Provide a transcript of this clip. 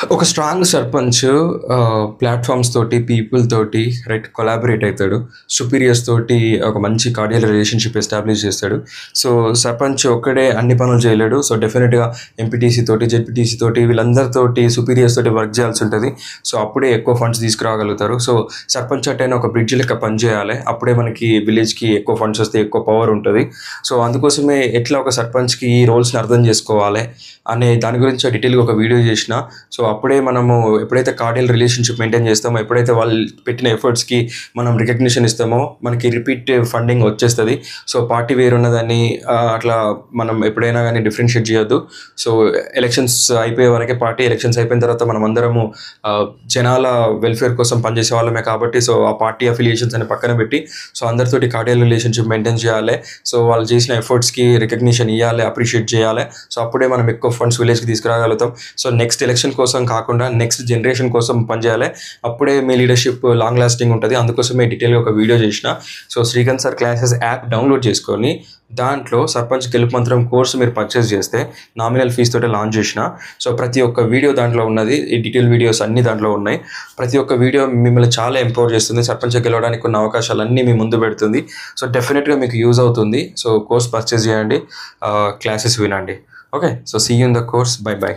ఒక strong sarpanch platforms తోటి, people తోటి కొలాబరేట్ అయితాడు. సుపీరియర్స్ తోటి ఒక మంచి కార్డియల్ రిలేషన్‌షిప్ ఎస్టాబ్లిష్ చేస్తాడు. సో, సర్పంచ్ ఒక్కడే అన్ని పనులు చేయలేడు. సో, డెఫినిట్‌గా ఎంపీటీసీ తోటి, జెడ్పీటీసీ తోటి వీళ్ళందరితోటి సుపీరియర్స్ తోటి వర్క్ చేయాల్సుంటది. సో, అప్పుడే ఎక్కువ ఫండ్స్ తీసుకురాగలుగుతారు. సో, సర్పంచ్ అంటేనే ఒక బ్రిడ్జ్ లెక్క పనిచేయాలి. అప్పుడే మనకి విలేజ్‌కి ఎక్కువ ఫండ్స్ వస్తాయి, ఎక్కువ పవర్ ఉంటది. సో, అందుకోసమే ఎట్లా ఒక సర్పంచ్‌కి ఈ రోల్స్‌ని అర్థం చేసుకోవాలి అనే దాని గురించి డీటెయిల్‌గా ఒక వీడియో చేసిన. సో, అప్పుడే మనము ఎప్పుడైతే కార్డియల్ రిలేషన్‌షిప్ మెయింటైన్ చేస్తామో, ఎప్పుడైతే వాళ్ళు పెట్టిన ఎఫర్ట్స్‌కి మనం రికగ్నిషన్ ఇస్తామో, మనకి రిపీట్ ఫండింగ్ వచ్చేస్తది. సో, పార్టీ వేరున్నదని అట్లా మనం ఎప్పుడైనా గానీ డిఫరెన్షియేట్ చేయొద్దు. సో, ఎలక్షన్స్ అయిపోయే వరకే పార్టీ, ఎలక్షన్స్ అయిపోయిన తర్వాత మనమందరము జనాల వెల్‌ఫేర్ కోసం పనిచేసే వాళ్ళమే కాబట్టి, సో, ఆ పార్టీ అఫిలియేషన్స్ అని పక్కన పెట్టి, సో, అందరితోటి కార్డియల్ రిలేషన్‌షిప్ మెయింటైన్ చేయాలి. సో, వాళ్ళు చేసిన ఎఫర్ట్స్‌కి రికగ్నిషన్ ఇయ్యాలి, అప్రిషియేట్ చేయాలి. సో, అప్పుడే మనం ఎక్కువ ఫండ్స్ విలేజ్‌కి తీసుకురాగలుగుతాం. సో, నెక్స్ట్ ఎలక్షన్ కోసం కాకుండా నెక్స్ట్ జనరేషన్ కోసం పనిచేయాలి. అప్పుడే మీ లీడర్‌షిప్ లాంగ్ లాస్టింగ్ ఉంటది. అందుకోసమే డీటెయిల్‌గా ఒక వీడియో చేసిన. So, Srikanth sir classes app download చేసుకొని దాంట్లో సర్పంచ్ గెలుపు మంత్రం కోర్స్ మీరు పర్చేస్ చేస్తే నామినల్ ఫీస్ తోటే లాంచ్ చేసిన. సో, ప్రతి ఒక్క వీడియో దాంట్లో ఉన్నది. ఈ డీటెయిల్ వీడియోస్ అన్నీ దాంట్లో ఉన్నాయి. ప్రతి ఒక్క వీడియో మిమ్మల్ని చాలా ఎంపవర్ చేస్తుంది. సర్పంచ్‌గా గెలవడానికి ఉన్న అవకాశాలన్నీ మీ ముందు పెడుతుంది. సో, డెఫినిట్‌గా మీకు యూజ్ అవుతుంది. సో, కోర్స్ పర్చేస్ చేయండి. క్లాసెస్ వినండి. Okay. So, see you in the course. Bye by.